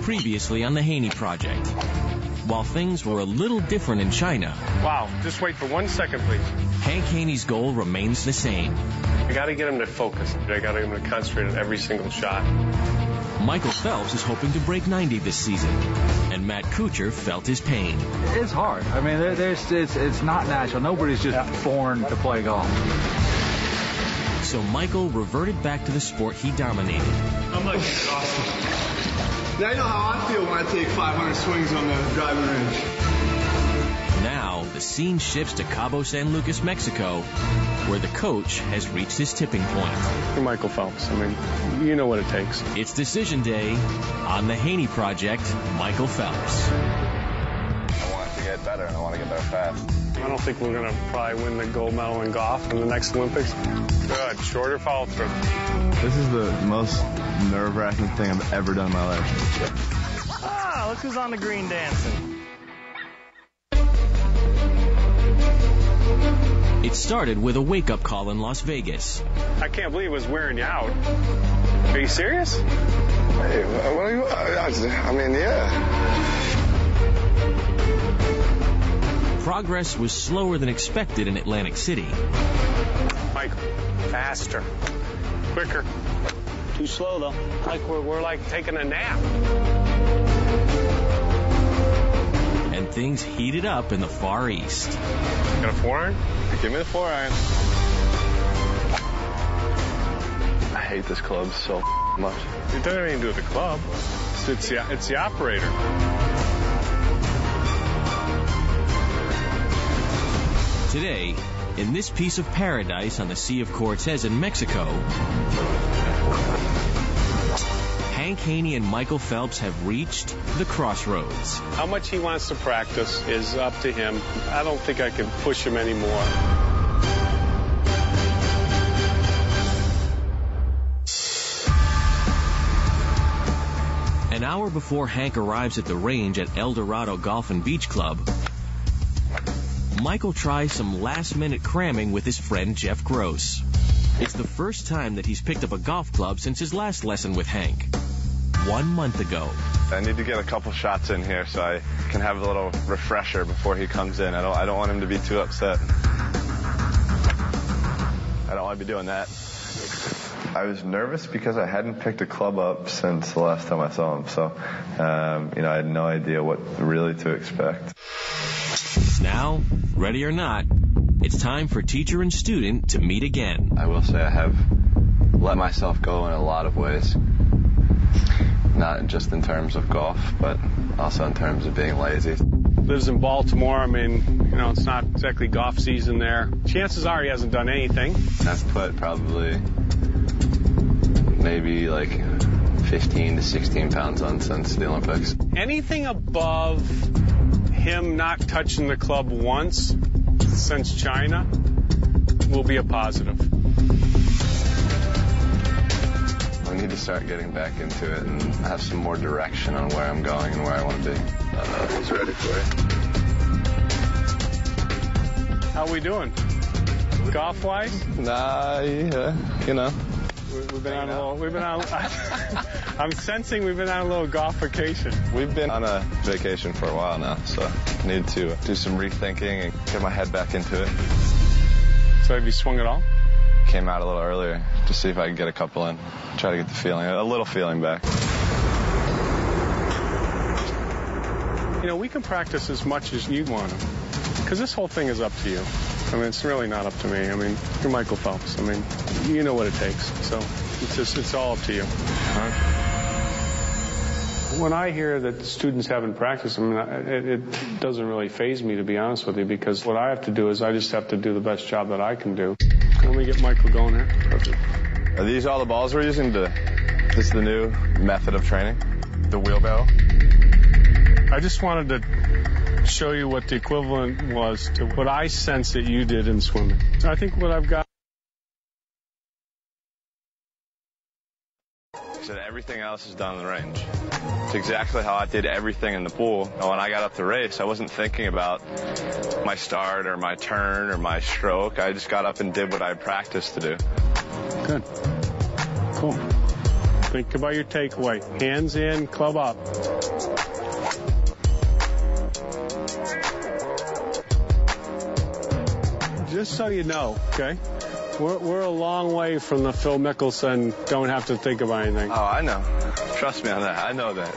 Previously on the Haney Project. While things were a little different in China. Wow, just wait for 1 second, please. Hank Haney's goal remains the same. I got to get him to focus. I got to get him to concentrate on every single shot. Michael Phelps is hoping to break 90 this season, and Matt Kuchar felt his pain. It's hard. I mean, it's not natural. Nobody's just born to play golf. So Michael reverted back to the sport he dominated. I'm like exhausted. Now you know how I feel when I take 500 swings on the driving range. Now, the scene shifts to Cabo San Lucas, Mexico, where the coach has reached his tipping point. You're Michael Phelps. I mean, you know what it takes. It's decision day on the Haney Project, Michael Phelps. I want to get better, and I want to get better fast. I don't think we're going to probably win the gold medal in golf in the next Olympics. Good. Shorter follow through. This is the most nerve-wracking thing I've ever done in my life. Ah, look who's on the green dancing. It started with a wake-up call in Las Vegas. I can't believe it was wearing you out. Are you serious? Hey, what are you? I mean, yeah. Progress was slower than expected in Atlantic City. Michael, faster, quicker. Too slow, though. Like we're like taking a nap. And things heated up in the Far East. Got a 4-iron? Give me the 4-iron. I hate this club so much. It doesn't have anything to do with the club. It's the operator. Today, in this piece of paradise on the Sea of Cortez in Mexico, Hank Haney and Michael Phelps have reached the crossroads. How much he wants to practice is up to him. I don't think I can push him anymore. An hour before Hank arrives at the range at El Dorado Golf and Beach Club, Michael tries some last-minute cramming with his friend Jeff Gross. It's the first time that he's picked up a golf club since his last lesson with Hank, 1 month ago. I need to get a couple shots in here so I can have a little refresher before he comes in. I don't want him to be too upset. I don't want to be doing that. I was nervous because I hadn't picked a club up since the last time I saw him, so I had no idea what really to expect. Now, ready or not, it's time for teacher and student to meet again. I will say I have let myself go in a lot of ways. Not just in terms of golf, but also in terms of being lazy. Lives in Baltimore. I mean, it's not exactly golf season there. Chances are he hasn't done anything. I've put probably maybe like 15 to 16 pounds on since the Olympics. Anything above him not touching the club once since China will be a positive. I need to start getting back into it and have some more direction on where I'm going and where I want to be. I don't know if he's ready for it. How we doing? Golf-wise? Nah, yeah, We've been on. I'm sensing we've been on a little golf vacation. We've been on a vacation for a while now, so I need to do some rethinking and get my head back into it. So have you swung at all? Came out a little earlier to see if I could get a couple in. Try to get the feeling, a little feeling back. We can practice as much as you want to, because this whole thing is up to you. I mean, it's really not up to me. I mean, you're Michael Phelps. I mean, you know what it takes. So it's all up to you. All right? When I hear that students haven't practiced, I mean, it doesn't really faze me, to be honest with you, because what I have to do is I just have to do the best job that I can do. Let me get Michael going here. Perfect. Are these all the balls we're using? This is the new method of training? The wheelbarrow? I just wanted to show you what the equivalent was to what I sense that you did in swimming. I think what I've got. So everything else is done on the range. It's exactly how I did everything in the pool. And when I got up to race, I wasn't thinking about my start or my turn or my stroke. I just got up and did what I practiced to do. Good. Cool. Think about your takeaway. Hands in, club up. Just so you know, okay? We're a long way from the Phil Mickelson, don't have to think about anything. Oh, I know. Trust me on that. I know that.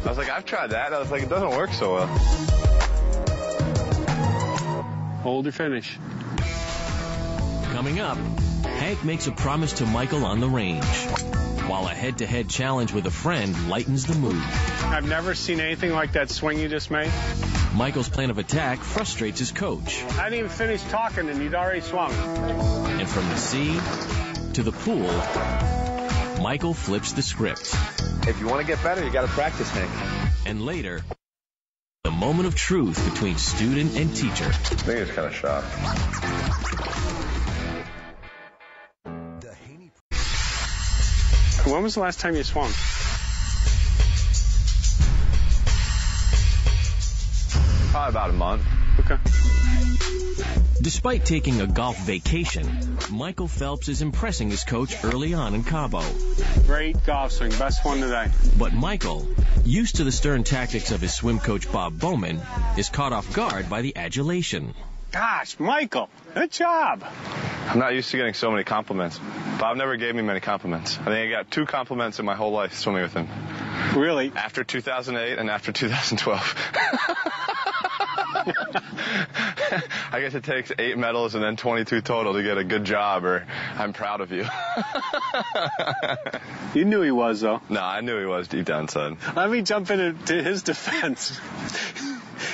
I was like, I've tried that. I was like, it doesn't work so well. Hold your finish. Coming up, Hank makes a promise to Michael on the range, while a head-to-head challenge with a friend lightens the mood. I've never seen anything like that swing you just made. Michael's plan of attack frustrates his coach. I didn't even finish talking and you'd already swung. And from the sea to the pool, Michael flips the script. If you want to get better, you got to practice, Hank. And later, the moment of truth between student and teacher. I think it's kind of shocked. When was the last time you swung? Probably about a month. Okay. Despite taking a golf vacation, Michael Phelps is impressing his coach early on in Cabo. Great golf swing. Best one today. But Michael, used to the stern tactics of his swim coach Bob Bowman, is caught off guard by the adulation. Gosh, Michael, good job. I'm not used to getting so many compliments. Bob never gave me many compliments. I think I got 2 compliments in my whole life swimming with him. Really? After 2008 and after 2012. I guess it takes 8 medals and then 22 total to get a good job, or I'm proud of you. You knew he was, though. No, I knew he was deep down inside. Let me jump into his defense.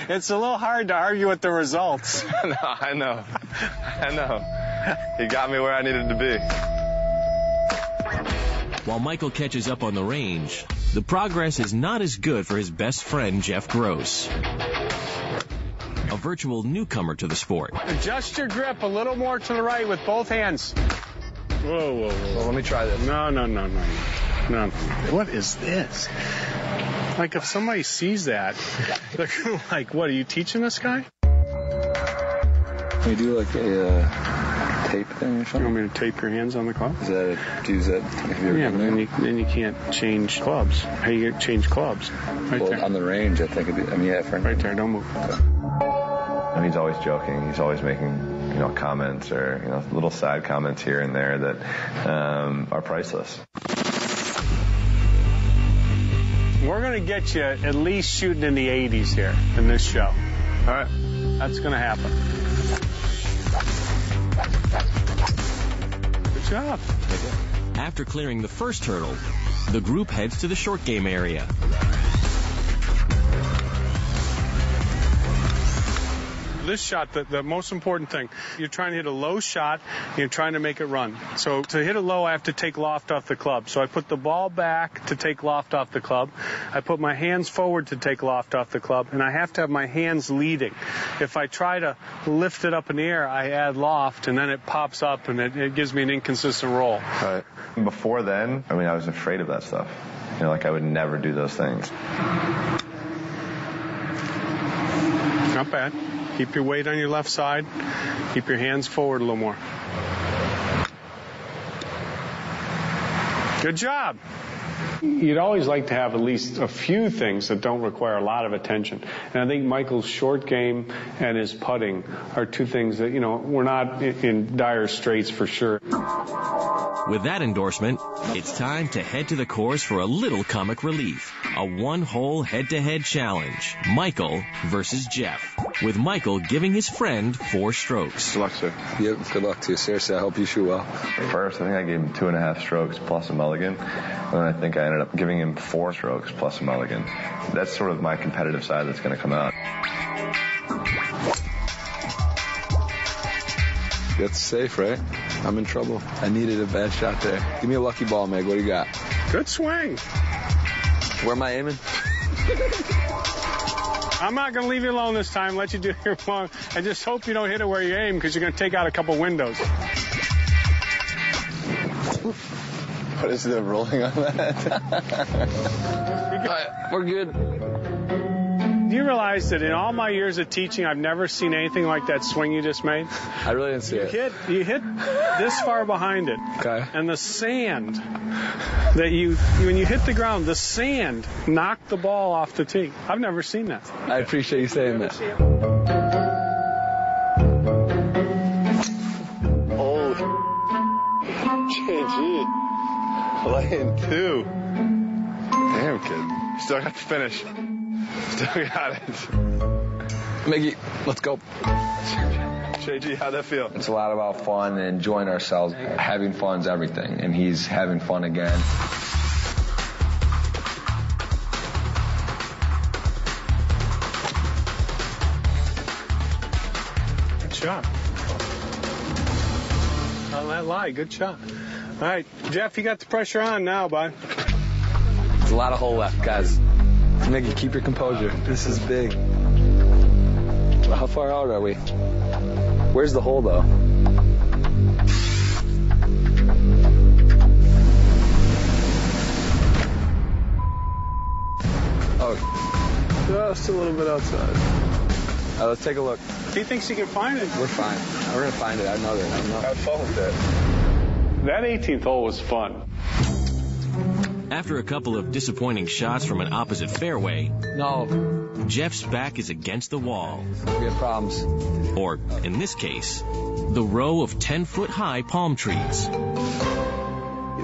It's a little hard to argue with the results. No, I know. He got me where I needed to be. While Michael catches up on the range, the progress is not as good for his best friend, Jeff Gross, a virtual newcomer to the sport. Adjust your grip a little more to the right with both hands. Whoa. Well, let me try this. No. What is this? Like, if somebody sees that, they're going to like, what, are you teaching this guy? Can you do like a tape thing or something? You want me to tape your hands on the club? Is that do you use that? Yeah, but then you can't change clubs. How you change clubs? Right there. On the range, I think it'd be, Right there, don't move. And he's always joking. He's always making, comments or, little side comments here and there that are priceless. We're going to get you at least shooting in the 80s here in this show. All right? That's going to happen. Good job. After clearing the first hurdle, the group heads to the short game area. This shot, the most important thing, you're trying to hit a low shot, you're trying to make it run. So to hit it low, I have to take loft off the club. So I put the ball back to take loft off the club. I put my hands forward to take loft off the club, and I have to have my hands leading. If I try to lift it up in the air, I add loft, and then it pops up, and it gives me an inconsistent roll. Right. Before then, I was afraid of that stuff. I would never do those things. Not bad. Keep your weight on your left side. Keep your hands forward a little more. Good job. You'd always like to have at least a few things that don't require a lot of attention. And I think Michael's short game and his putting are 2 things that, we're not in dire straits for sure. With that endorsement, it's time to head to the course for a little comic relief. A 1-hole head-to-head challenge. Michael versus Jeff. With Michael giving his friend 4 strokes. Good luck, sir. Yep, good luck to you. Seriously, I hope you shoot well. First, I think I gave him 2.5 strokes plus a mulligan. And then I think I ended up giving him 4 strokes plus a mulligan. That's sort of my competitive side that's going to come out. That's safe, right? I'm in trouble. I needed a bad shot there. Give me a lucky ball, Meg. What do you got? Good swing. Where am I aiming? I'm not going to leave you alone this time. Let you do your one. I just hope you don't hit it where you aim because you're going to take out a couple windows. What is the rolling on that? All right, we're good. Do you realize that in all my years of teaching, I've never seen anything like that swing you just made? I really didn't see it. You hit this far behind it. Okay. And the sand that when you hit the ground, the sand knocked the ball off the tee. I've never seen that. I appreciate you saying that. Oh, JG. Laying 2. Damn, kid. Still got the finish. Still got it. Miggy, let's go. JG, how'd that feel? It's a lot about fun and enjoying ourselves. Having fun's everything, and he's having fun again. Good shot. On that lie, good shot. All right, Jeff, you got the pressure on now, bud. There's a lot of hole left, guys. Miggy, keep your composure. This is big. How far out are we? Where's the hole, though? Oh, just a little bit outside. Let's take a look. He thinks he can find it. We're fine. We're going to find it. I know that. Have fun with it. That 18th hole was fun. After a couple of disappointing shots from an opposite fairway, No, Jeff's back is against the wall. we have problems. Or, in this case, the row of 10-foot-high palm trees.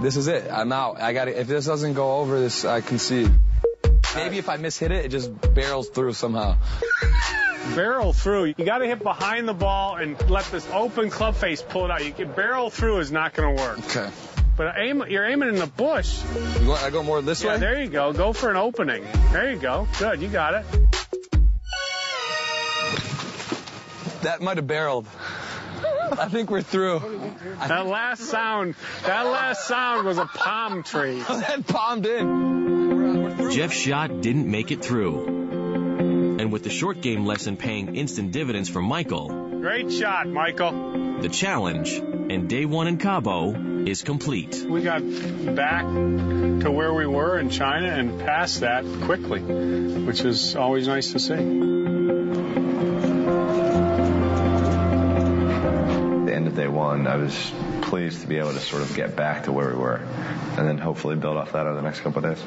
This is it. I'm out. If this doesn't go over, I concede. Maybe if I mishit it, it just barrels through somehow. Barrel through. You got to hit behind the ball and let this open club face pull it out. You can barrel through is not going to work. Okay. But you're aiming in the bush. I go more this way? Yeah, there you go. Go for an opening. There you go. Good. You got it. That might have barreled. I think we're through. That last sound was a palm tree. That palmed in. Jeff's shot didn't make it through. And with the short game lesson paying instant dividends for Michael, Great shot, Michael. the challenge and day one in Cabo is complete. We got back to where we were in China and past that quickly, which is always nice to see. At the end of day one, I was pleased to be able to sort of get back to where we were and then hopefully build off that over the next couple of days.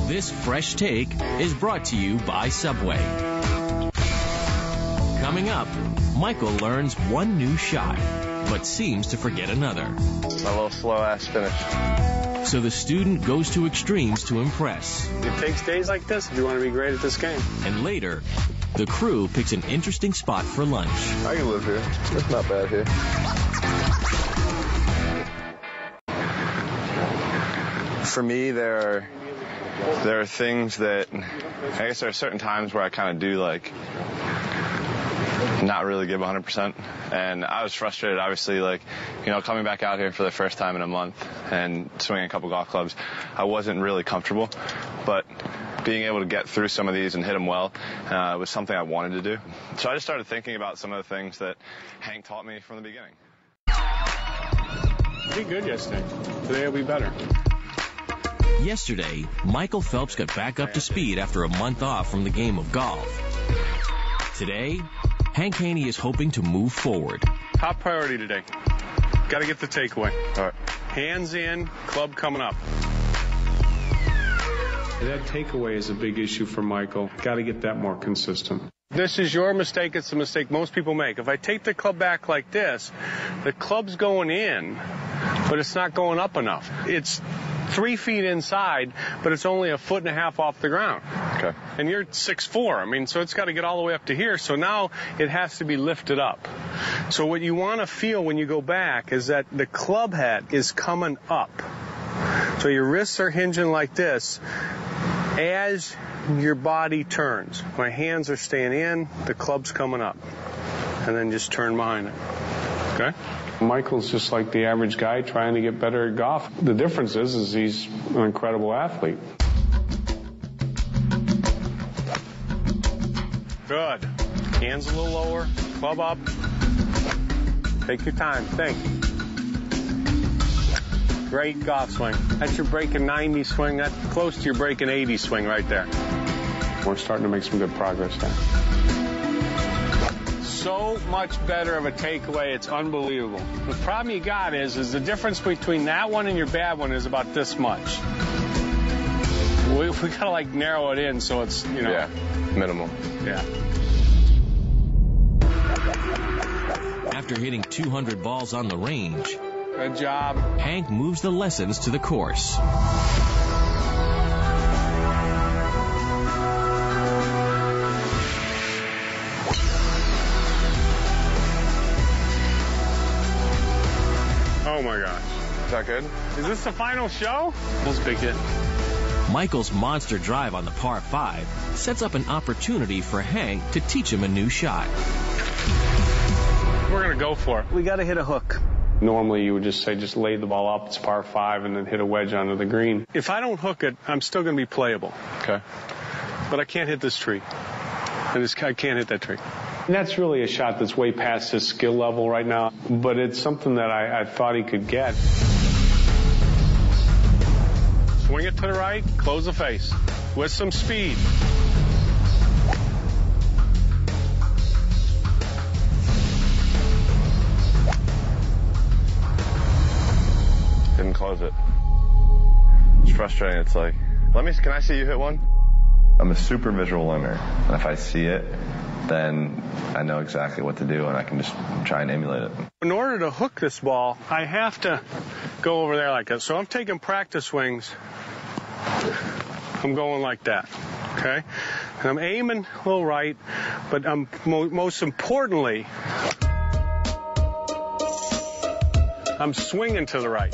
This fresh take is brought to you by Subway. Coming up, Michael learns one new shot, but seems to forget another. My little slow-ass finish. So the student goes to extremes to impress. It takes days like this if you want to be great at this game. And later, the crew picks an interesting spot for lunch. I can live here. It's not bad here. For me, there are things that, I guess there are certain times where I kind of do like not really give 100%. And I was frustrated, obviously, coming back out here for the first time in a month and swinging a couple golf clubs, I wasn't really comfortable. But being able to get through some of these and hit them well was something I wanted to do. So I just started thinking about some of the things that Hank taught me from the beginning. You did good yesterday. Today will be better. Yesterday, Michael Phelps got back up to speed after a month off from the game of golf. Today, Hank Haney is hoping to move forward. Top priority today. Got to get the takeaway. All right. Hands in, club coming up. That takeaway is a big issue for Michael. Got to get that more consistent. This is your mistake. It's a mistake most people make. If I take the club back like this, the club's going in, but it's not going up enough. It's 3 feet inside, but it's only 1.5 feet off the ground. Okay. And you're 6'4". So it's got to get all the way up to here. So now it has to be lifted up. So what you want to feel when you go back is that the club head is coming up. So your wrists are hinging like this as your body turns. My hands are staying in, the club's coming up. And then just turn behind it. Okay? Michael's just like the average guy trying to get better at golf. The difference is he's an incredible athlete. Good. Hands a little lower, club up. Take your time, think. Great golf swing. That's your breaking 90 swing. That's close to your breaking 80 swing right there. We're starting to make some good progress there. So much better of a takeaway, it's unbelievable. The problem you got is the difference between that one and your bad one is about this much. We gotta like narrow it in so it's, you know. Yeah, minimal. Yeah. After hitting 200 balls on the range, Good job. Hank moves the lessons to the course. Oh my gosh. Is that good? Is this the final show? That was a big hit. Michael's monster drive on the par 5 sets up an opportunity for Hank to teach him a new shot. We're going to go for it. We got to hit a hook. Normally you would just say, just lay the ball up, it's par 5, and then hit a wedge onto the green. If I don't hook it, I'm still going to be playable. Okay. But I can't hit this tree. I can't hit that tree. And that's really a shot that's way past his skill level right now, but it's something that I thought he could get. Swing it to the right, close the face with some speed. Didn't close it. It's frustrating. It's like, can I see you hit one? I'm a super visual learner, and if I see it, then I know exactly what to do, and I can just try and emulate it. In order to hook this ball, I have to go over there like that. So I'm taking practice swings. I'm going like that, okay? And I'm aiming a little right, but I'm most importantly, I'm swinging to the right.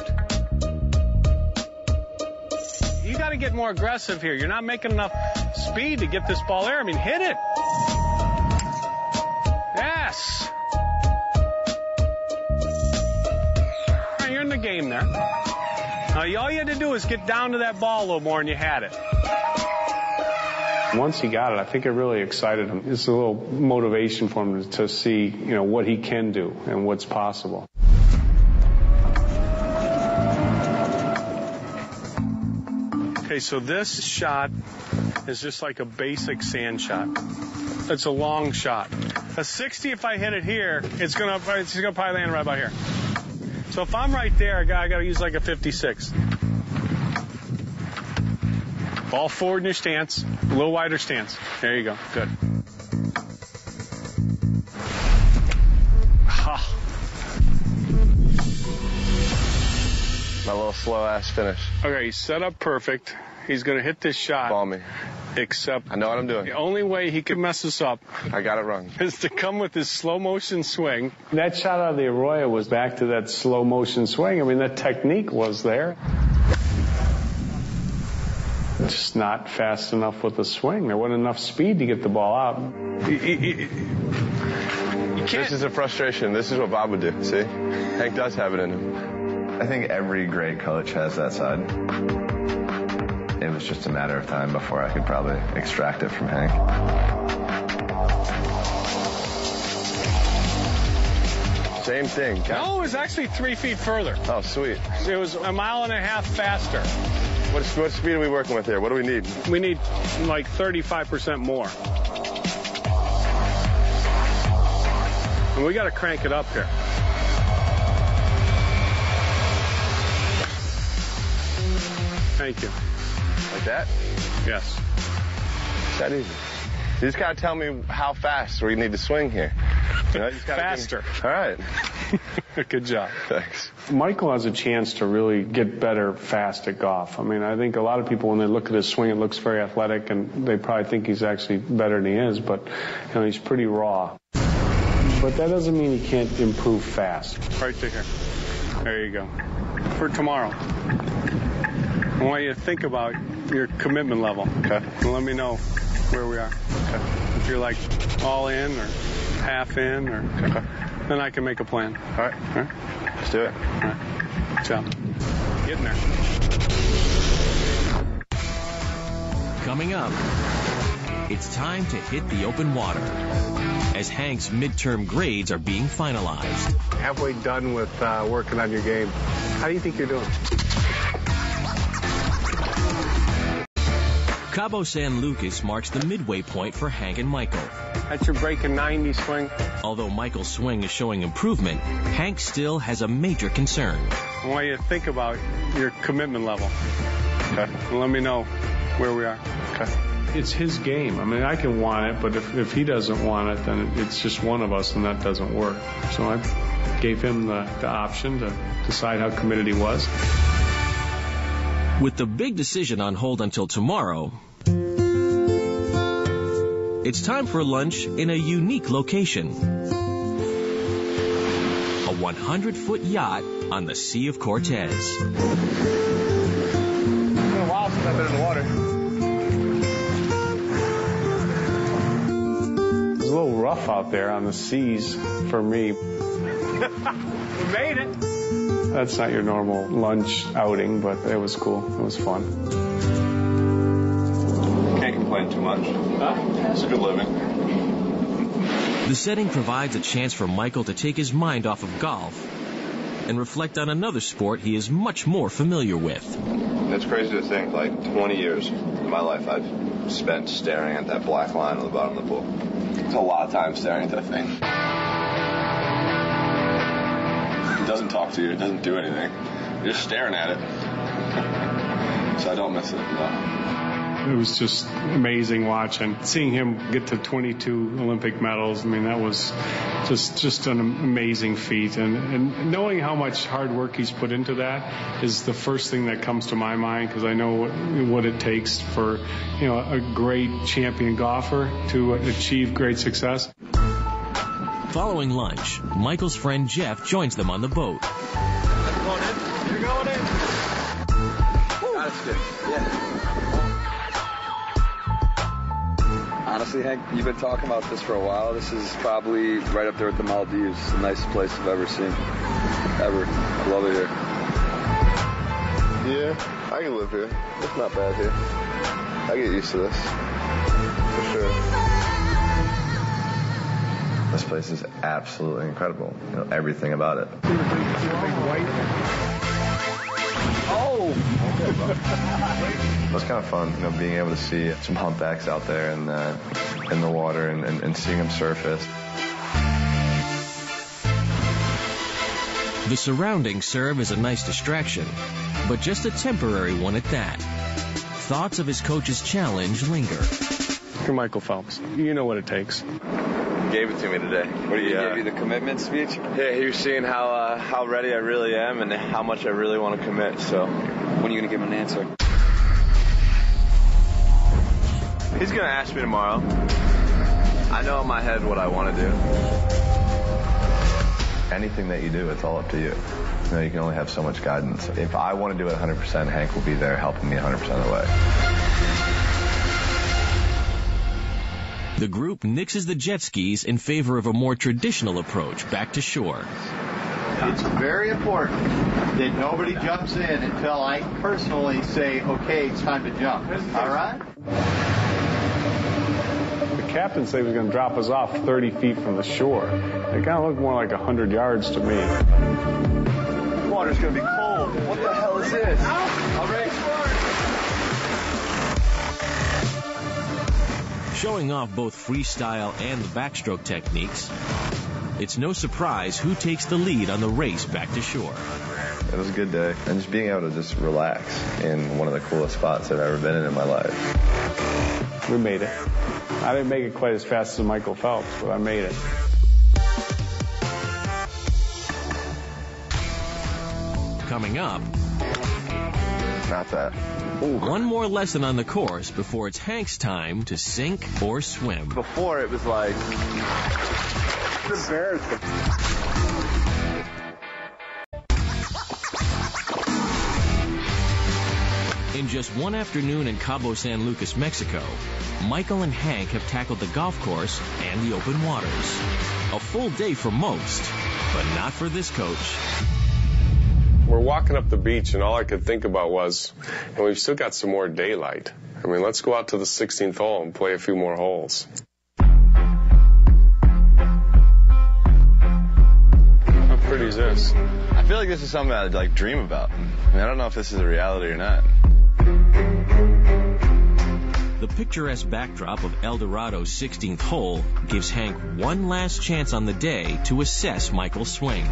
You got to get more aggressive here. You're not making enough speed to get this ball there. I mean, hit it. Yes. All right, you're in the game there. Now, all you had to do is get down to that ball a little more, and you had it. Once he got it, I think it really excited him. It's a little motivation for him to see, what he can do and what's possible. Okay, so this shot is just like a basic sand shot. It's a long shot. A 60, if I hit it here, it's gonna probably land right about here. So if I'm right there, I gotta use like a 56. Ball forward in your stance, a little wider stance. There you go. Good. Ha. My little slow ass finish. Okay, he's set up perfect. He's gonna hit this shot. Ball me. Except I know what I'm doing. The only way he could mess us up, I got it wrong, is to come with this slow motion swing. That shot out of the Arroyo was back to that slow motion swing. I mean, that technique was there. Just not fast enough with the swing. There wasn't enough speed to get the ball out. You can't. This is a frustration. This is what Bob would do. See? Hank does have it in him. I think every great coach has that side. It was just a matter of time before I could probably extract it from Hank. Same thing. No, it was actually 3 feet further. Oh, sweet. It was a mile and a half faster. What speed are we working with here? What do we need? We need like 35% more. And we got to crank it up here. Thank you. Like that? Yes. It's that easy. You just got to tell me how fast we need to swing here. You just gotta Faster. All right. Good job. Thanks. Michael has a chance to really get better fast at golf. I mean, I think a lot of people, when they look at his swing, it looks very athletic, and they probably think he's actually better than he is, but he's pretty raw. But that doesn't mean he can't improve fast. Right to here. There you go. For tomorrow, I want you to think about your commitment level. Okay. And let me know where we are. Okay. If you're like all in or half in, or Okay. then I can make a plan. All right. All right. Let's do it. All right. Good job. Getting there. Coming up, it's time to hit the open water as Hank's midterm grades are being finalized. Halfway done with working on your game. How do you think you're doing? Cabo San Lucas marks the midway point for Hank and Michael. That's your break and 90 swing. Although Michael's swing is showing improvement, Hank still has a major concern. I want you to think about your commitment level. Okay. And let me know where we are. Okay. It's his game. I mean, I can want it, but if he doesn't want it, then it's just one of us, and that doesn't work. So I gave him the option to decide how committed he was. With the big decision on hold until tomorrow, it's time for lunch in a unique location. A 100-foot yacht on the Sea of Cortez. It's been a while since I've been in the water. It's a little rough out there on the seas for me. We made it. That's not your normal lunch outing, but it was cool. It was fun. Can't complain too much. It's a good living. The setting provides a chance for Michael to take his mind off of golf and reflect on another sport he is much more familiar with. It's crazy to think, like, 20 years of my life I've spent staring at that black line on the bottom of the pool. It's a lot of time staring at that thing. It doesn't talk to you. It doesn't do anything. You're just staring at it. So I don't miss it, no. It was just amazing watching. Seeing him get to 22 Olympic medals, I mean, that was just an amazing feat. And knowing how much hard work he's put into that is the first thing that comes to my mind, because I know what it takes for, a great champion golfer to achieve great success. Following lunch, Michael's friend Jeff joins them on the boat. Going in. You're going in. That's good. Yeah. Honestly, Hank, you've been talking about this for a while. This is probably right up there with the Maldives, the nicest place I've ever seen. Ever. I love it here. Yeah, I can live here. It's not bad here. I get used to this. For sure. This place is absolutely incredible. Everything about it. Oh! It was kind of fun, being able to see some humpbacks out there in the water and seeing them surface. The surroundings serve as a nice distraction, but just a temporary one at that. Thoughts of his coach's challenge linger. You're Michael Phelps. You know what it takes. He gave it to me today. What he gave you, the commitment speech? Yeah, he was seeing how ready I really am and how much I really want to commit. So When are you going to give him an answer? he's gonna ask me tomorrow. I know in my head what I want to do. Anything that you do, it's all up to you. You can only have so much guidance. If I want to do it 100%, Hank will be there helping me 100% of the way. The group nixes the jet skis in favor of a more traditional approach back to shore. It's very important that nobody jumps in until I personally say, okay, it's time to jump. All right? The captain said he was going to drop us off 30 feet from the shore. It kind of looked more like 100 yards to me. The water's going to be cold. What the hell is this? All right. Showing off both freestyle and the backstroke techniques, it's no surprise who takes the lead on the race back to shore. It was a good day. And just being able to just relax in one of the coolest spots I've ever been in my life. We made it. I didn't make it quite as fast as Michael Phelps, but I made it. Coming up, Not that. one more lesson on the course before it's Hank's time to sink or swim. Before it was like... Embarrassing. In just one afternoon in Cabo San Lucas, Mexico, Michael and Hank have tackled the golf course and the open waters. A full day for most, but not for this coach. We're walking up the beach, and all I could think about was, and we've still got some more daylight. I mean, let's go out to the 16th hole and play a few more holes. How pretty is this? I feel like this is something I'd dream about. I don't know if this is a reality or not. The picturesque backdrop of Eldorado's 16th hole gives Hank one last chance on the day to assess Michael's swing.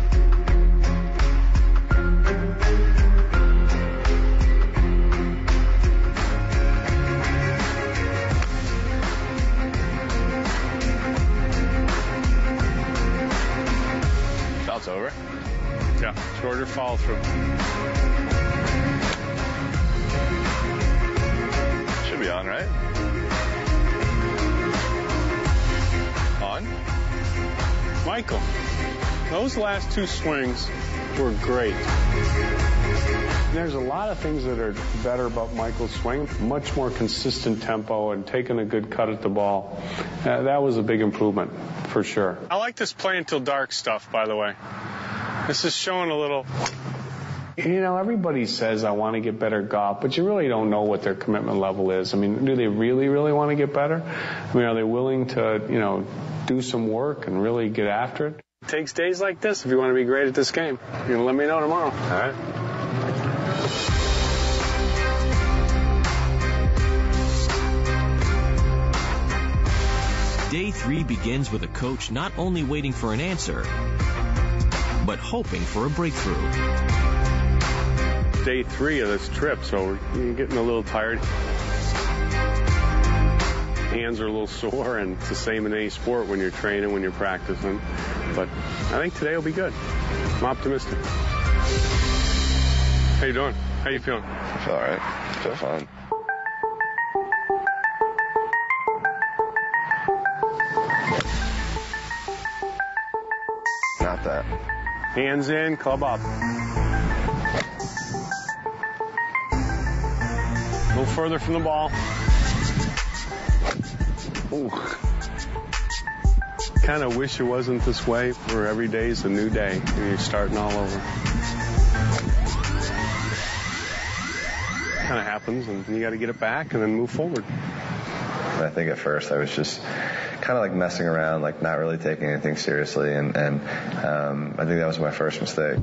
Phelps over? Yeah, shorter follow through. Should be on, right? On? Michael, those last two swings were great. There's a lot of things that are better about Michael's swing. Much more consistent tempo and taking a good cut at the ball. That was a big improvement, for sure. I like this play until dark stuff, by the way. This is showing a little... You know, everybody says, I want to get better golf, but you really don't know what their commitment level is. I mean, do they really, really want to get better? I mean, are they willing to, you know, do some work and really get after it? It takes days like this if you want to be great at this game. You're going to let me know tomorrow. All right. Day 3 begins with a coach not only waiting for an answer, but hoping for a breakthrough. Day 3 of this trip, so you're getting a little tired. Hands are a little sore, and it's the same in any sport when you're training, when you're practicing. But I think today will be good. I'm optimistic. How you doing? How you feeling? I feel all right. I feel fine. Not that. Hands in, club up. A little further from the ball. Ooh. Kind of wish it wasn't this way, where every day is a new day and you're starting all over. Kind of happens, and you got to get it back and then move forward. I think at first I was just kind of like messing around, like not really taking anything seriously, and I think that was my first mistake.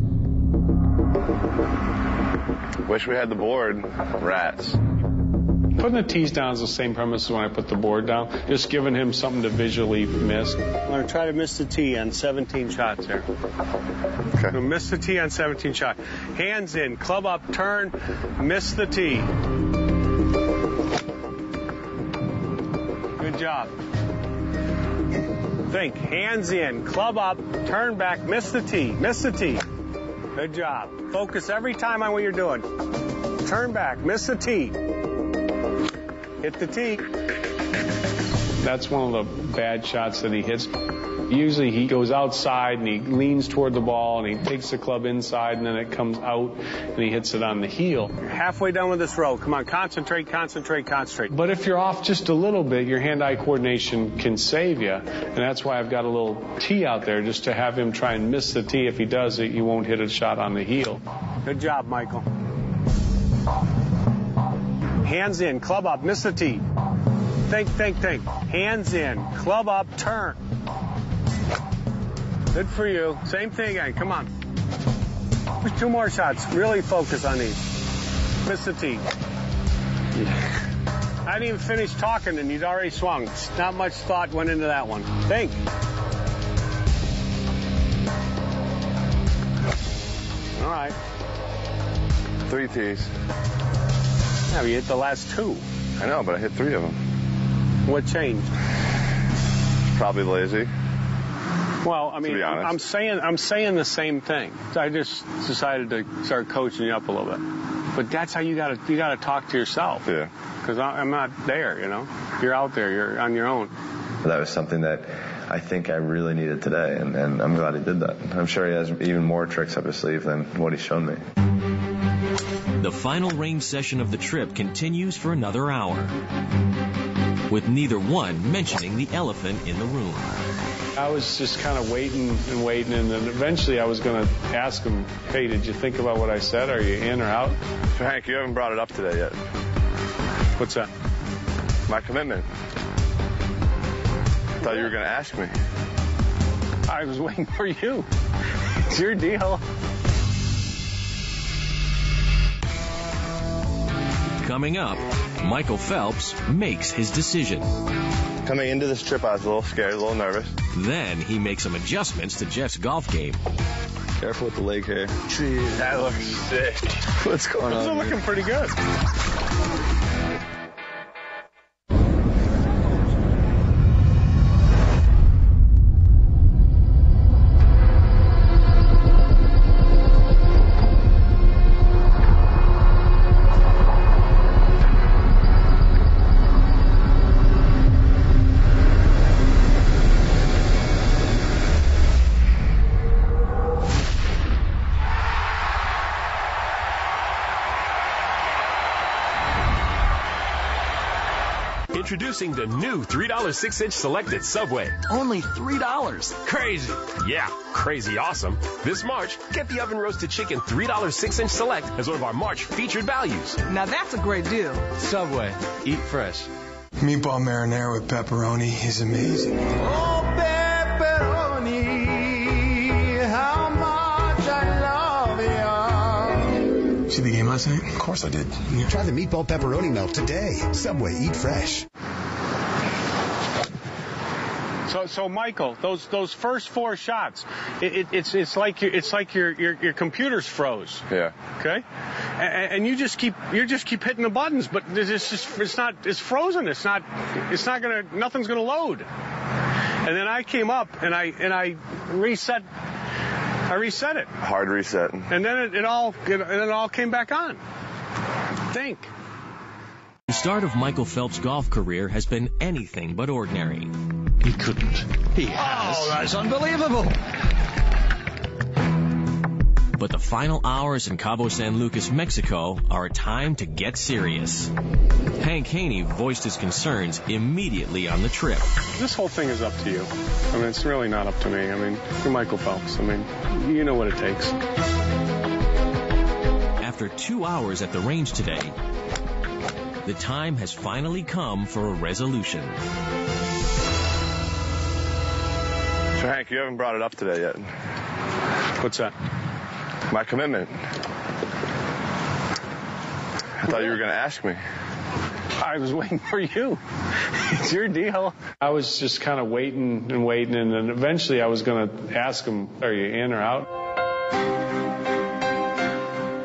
Wish we had the board. Rats. Putting the tees down is the same premise as when I put the board down. Just giving him something to visually miss. I'm going to try to miss the tee on 17 shots here. Okay. So miss the tee on 17 shots. Hands in, club up, turn, miss the tee. Good job. Think, hands in, club up, turn back, miss the tee, miss the tee. Good job. Focus every time on what you're doing. Turn back, miss the tee. Hit the tee. That's one of the bad shots that he hits. Usually he goes outside and he leans toward the ball and he takes the club inside and then it comes out and he hits it on the heel. You're halfway done with this row. Come on, concentrate, concentrate, concentrate. But if you're off just a little bit, your hand-eye coordination can save you. And that's why I've got a little tee out there just to have him try and miss the tee. If he does it, you won't hit a shot on the heel. Good job, Michael. Hands in, club up, miss the tee. Think, think, think. Hands in, club up, turn. Good for you. Same thing again. Come on. There's 2 more shots. Really focus on these. Miss the tee. I didn't even finish talking and you'd already swung. Not much thought went into that one. Think. All right. 3 tees. Yeah, you hit the last 2. I know, but I hit 3 of them. What changed? Probably lazy. Well, I mean, to be honest. I'm saying the same thing. I just decided to start coaching you up a little bit. But that's how you gotta talk to yourself. Yeah. Because I'm not there, you know. You're out there. You're on your own. That was something that I think I really needed today, and I'm glad he did that. I'm sure he has even more tricks up his sleeve than what he's shown me. The final range session of the trip continues for another hour, with neither one mentioning the elephant in the room. I was just kind of waiting, and then eventually I was going to ask him, hey, did you think about what I said? Are you in or out? Hank, you haven't brought it up today yet. What's that? My commitment. I thought you were going to ask me. I was waiting for you. It's your deal. Coming up, Michael Phelps makes his decision. Coming into this trip, I was a little scared, a little nervous. Then he makes some adjustments to Jeff's golf game. Careful with the leg hair. Jeez, that looks sick. What's going on? Those are looking pretty good. Introducing the new $3 6-inch Select at Subway. Only $3. Crazy. Yeah, crazy awesome. This March, get the oven roasted chicken $3 6-inch Select as one of our March featured values. Now that's a great deal. Subway. Eat fresh. Meatball marinara with pepperoni is amazing. Oh, pepperoni, how much I love you. See the game last night? Of course I did. Yeah. Try the meatball pepperoni melt today. Subway, eat fresh. So Michael, those first 4 shots, it's like your computer's froze. Yeah. Okay. And you just keep hitting the buttons, but it's frozen. Nothing's gonna load. And then I came up and I reset it. Hard reset. And then it all came back on. Think. The start of Michael Phelps' golf career has been anything but ordinary. He couldn't. He has. Oh, that's unbelievable. But the final hours in Cabo San Lucas, Mexico are a time to get serious. Hank Haney voiced his concerns immediately on the trip. This whole thing is up to you. I mean, it's really not up to me. I mean, you're Michael Phelps. I mean, you know what it takes. After 2 hours at the range today, the time has finally come for a resolution. So, Hank, you haven't brought it up today yet. What's that? My commitment. I thought you were going to ask me. I was waiting for you. It's your deal. I was just kind of waiting, and then eventually I was going to ask him, are you in or out?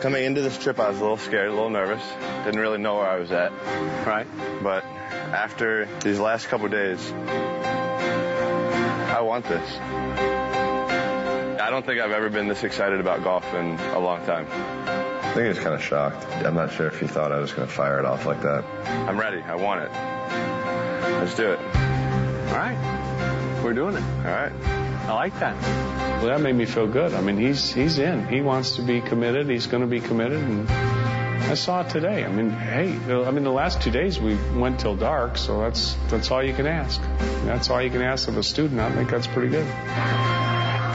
Coming into this trip, I was a little scared, a little nervous. Didn't really know where I was at. Right. But after these last couple of days, I want this. I don't think I've ever been this excited about golf in a long time. I think he was kind of shocked. I'm not sure if he thought I was going to fire it off like that. I'm ready. I want it. Let's do it. All right. We're doing it. All right. I like that. Well, that made me feel good. I mean, he's in. He wants to be committed. He's going to be committed. And I saw it today. I mean, hey, the last 2 days we went till dark, so that's all you can ask. That's all you can ask of a student. I think that's pretty good.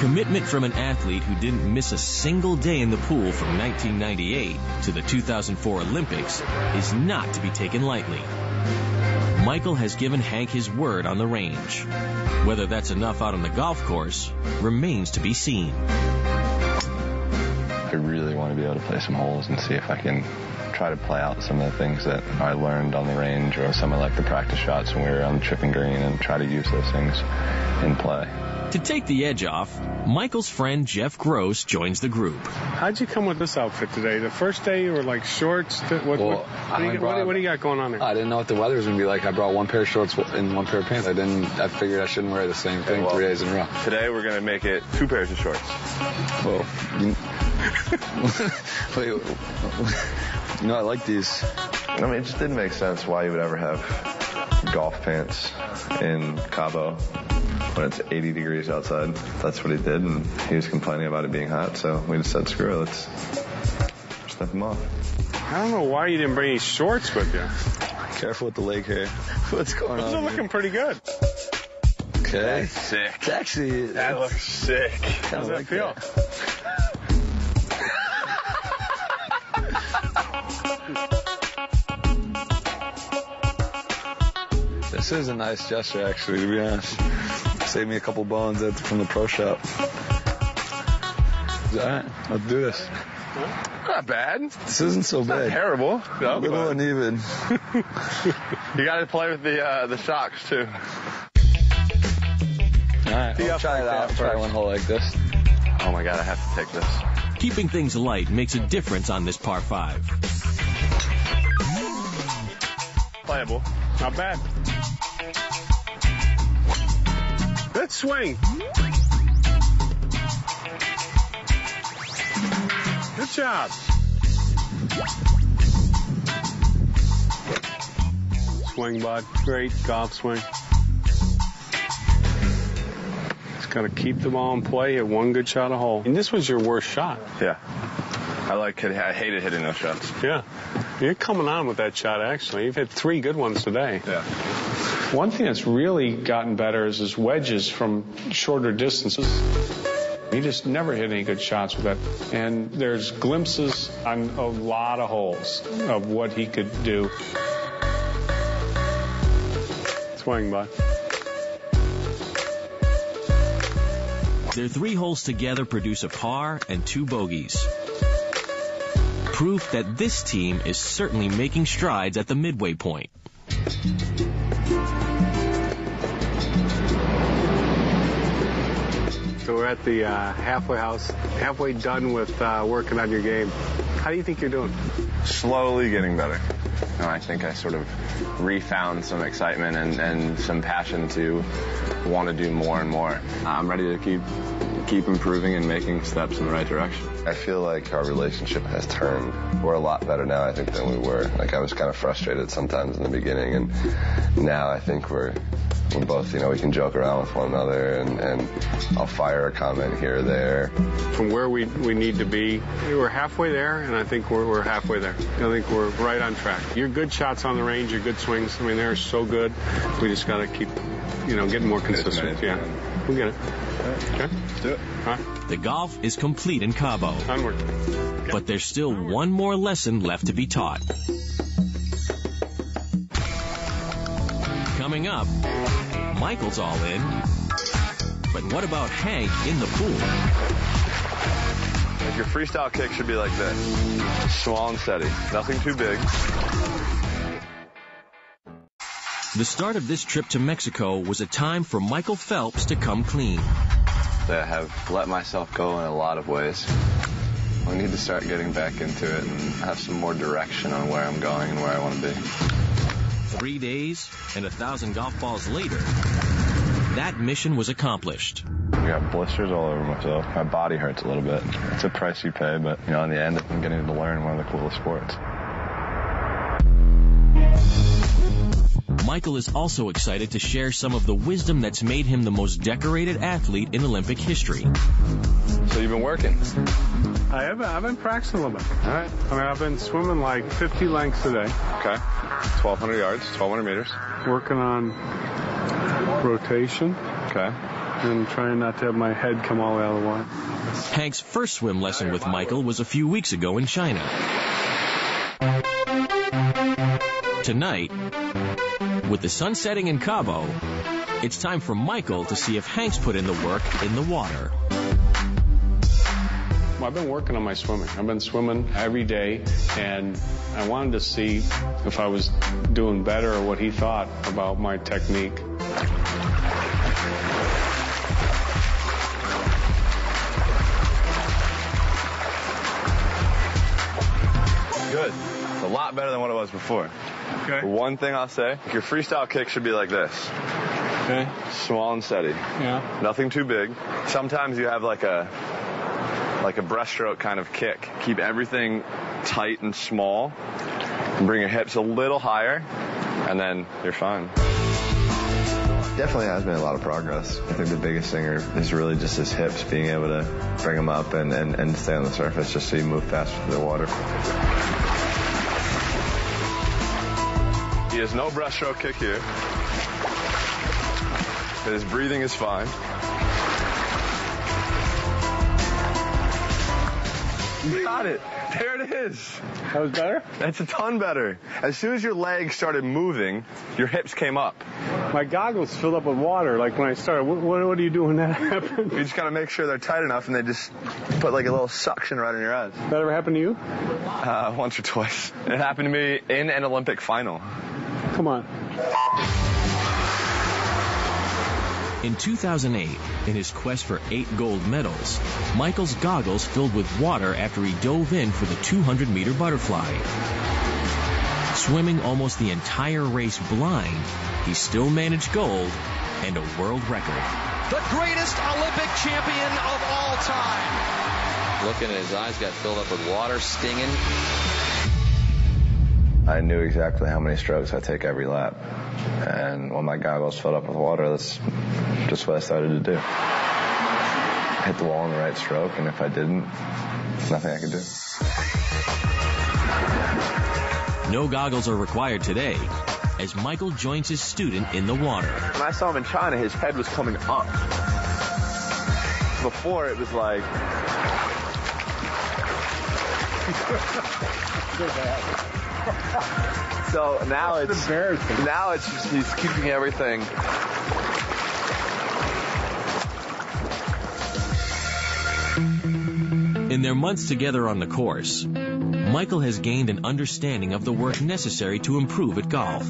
Commitment from an athlete who didn't miss a single day in the pool from 1998 to the 2004 Olympics is not to be taken lightly. Michael has given Hank his word on the range. Whether that's enough out on the golf course remains to be seen. I really want to be able to play some holes and see if I can try to play out some of the things that I learned on the range or some of like the practice shots when we were on the chipping green and try to use those things in play. To take the edge off, Michael's friend Jeff Gross joins the group. How'd you come with this outfit today? The first day you were like shorts? What do you got going on there? I didn't know what the weather was going to be like. I brought one pair of shorts and one pair of pants. I figured I shouldn't wear the same thing 3 days in a row. Today we're going to make it 2 pairs of shorts. Well, wait, I like these. I mean, it just didn't make sense why you would ever have golf pants in Cabo when it's 80 degrees outside. That's what he did, and he was complaining about it being hot, so we just said, screw it, let's step him off. I don't know why you didn't bring any shorts with you. Careful with the leg hair. What's going on? Those are looking pretty good. Okay. That's sick. It's actually... That looks sick. How does that feel? This is a nice gesture, actually, to be honest. Saved me a couple bones from the pro shop. All right, let's do this. Not bad. This isn't so bad. Not terrible. No, a little uneven. You got to play with the shocks, too. All right, I'll try it out. Try one hole like this. Oh, my God, I have to take this. Keeping things light makes a difference on this par 5. Playable. Not bad. Good swing. Good job. Swing, bud. Great golf swing. Just got to keep the ball in play, hit one good shot a hole. And this was your worst shot. Yeah. I hated hitting those shots. Yeah. You're coming on with that shot, actually. You've hit 3 good ones today. Yeah. One thing that's really gotten better is his wedges from shorter distances. He just never hit any good shots with that. And there's glimpses on a lot of holes of what he could do. Swing, bud. Their 3 holes together produce a par and 2 bogeys. Proof that this team is certainly making strides at the midway point. So we're at the halfway house, halfway done with working on your game. How do you think you're doing? Slowly getting better. I think I sort of refound some excitement and some passion to want to do more and more. I'm ready to keep improving and making steps in the right direction. I feel like our relationship has turned. We're a lot better now, I think, than we were. Like, I was kind of frustrated sometimes in the beginning, and now I think we're both, we can joke around with one another, and I'll fire a comment here or there. From where we need to be, we're halfway there, and I think we're halfway there. I think we're right on track. Your good shots on the range, your good swings, I mean, they're so good. We just got to keep, getting more consistent. Yeah, we'll get it. Okay, let's do it. All right. The golf is complete in Cabo. Onward. Okay. But there's still one more lesson left to be taught. Coming up, Michael's all in. But what about Hank in the pool? Like your freestyle kick should be like this. Small and steady. Nothing too big. The start of this trip to Mexico was a time for Michael Phelps to come clean. I have let myself go in a lot of ways. I need to start getting back into it and have some more direction on where I'm going and where I want to be. 3 days and 1,000 golf balls later, that mission was accomplished. I got blisters all over myself. My body hurts a little bit. It's a price you pay, but, in the end, I'm getting to learn one of the coolest sports. Michael is also excited to share some of the wisdom that's made him the most decorated athlete in Olympic history. So you've been working? I have. I've been practicing a little bit. All right. I mean, I've been swimming like 50 lengths a day. Okay. 1,200 yards, 1,200 meters. Working on rotation. Okay. And trying not to have my head come all the way out of the water. Hank's first swim lesson with Michael was a few weeks ago in China. Tonight, with the sun setting in Cabo, it's time for Michael to see if Hank's put in the work in the water. Well, I've been working on my swimming. I've been swimming every day, and I wanted to see if I was doing better or what he thought about my technique. Good. It's a lot better than what it was before. Okay. One thing I'll say, your freestyle kick should be like this. Okay. Small and steady. Yeah. Nothing too big. Sometimes you have like a breaststroke kind of kick. Keep everything tight and small. And bring your hips a little higher, and then you're fine. Definitely has been a lot of progress. I think the biggest thing is really just his hips, being able to bring them up and stay on the surface just so you move fast through the water. He has no breaststroke kick here. But his breathing is fine. You got it. There it is. That was better? That's a ton better. As soon as your legs started moving, your hips came up. My goggles filled up with water, like when I started. What do you do when that happens? You just got to make sure they're tight enough, and they just put like a little suction right in your eyes. That ever happened to you? Once or twice. It happened to me in an Olympic final. Come on. In 2008, in his quest for 8 gold medals, Michael's goggles filled with water after he dove in for the 200-meter butterfly. Swimming almost the entire race blind, he still managed gold and a world record. The greatest Olympic champion of all time. Looking at his eyes got filled up with water, stinging. I knew exactly how many strokes I take every lap. And when my goggles filled up with water, that's just what I started to do. Hit the wall in the right stroke, and if I didn't, there's nothing I could do. No goggles are required today, as Michael joins his student in the water. When I saw him in China, his head was coming up. Before, it was like... So now it's embarrassing. Now it's just he's keeping everything. In their months together on the course, Michael has gained an understanding of the work necessary to improve at golf.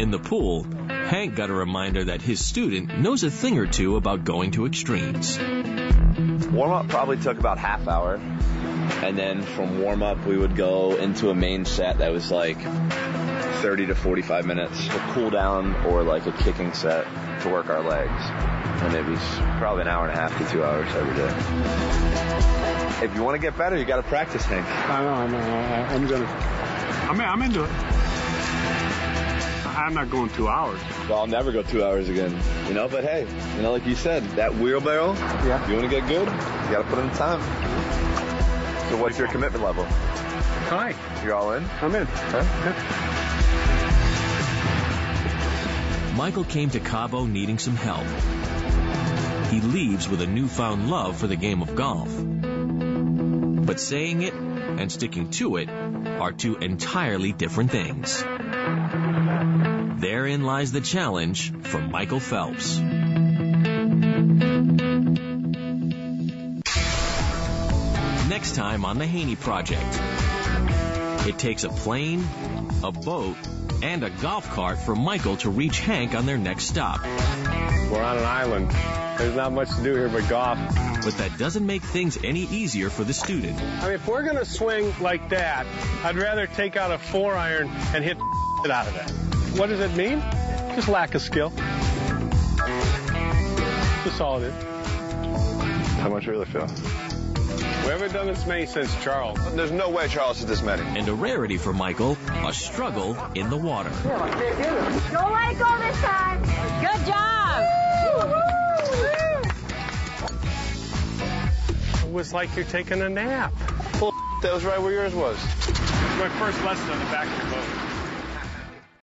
In the pool, Hank got a reminder that his student knows a thing or two about going to extremes. Warm-up probably took about half hour. And then from warm-up, we would go into a main set that was like 30 to 45 minutes. A cool-down or like a kicking set to work our legs. And it was probably an hour and a half to 2 hours every day. If you want to get better, you got to practice, Hank. I know. I'm into it. I'm not going 2 hours. Well, I'll never go 2 hours again. You know, but hey, you know, like you said, that wheelbarrow, you want to get good, you got to put in the time. So what's your commitment level? Hi. You're all in? I'm in. Huh? Michael came to Cabo needing some help. He leaves with a newfound love for the game of golf. But saying it and sticking to it are two entirely different things. Therein lies the challenge for Michael Phelps. Next time on the Haney Project. It takes a plane, a boat, and a golf cart for Michael to reach Hank on their next stop. We're on an island. There's not much to do here but golf. But that doesn't make things any easier for the student. I mean, if we're going to swing like that, I'd rather take out a 4-iron and hit it out of that. What does it mean? Just lack of skill. That's all it is. How much you really feel? We haven't done this many since Charles. There's no way Charles did this many. And a rarity for Michael, a struggle in the water. Go let it go this time. Good job. It was like you're taking a nap. That was right where yours was. My first lesson on the back of the boat.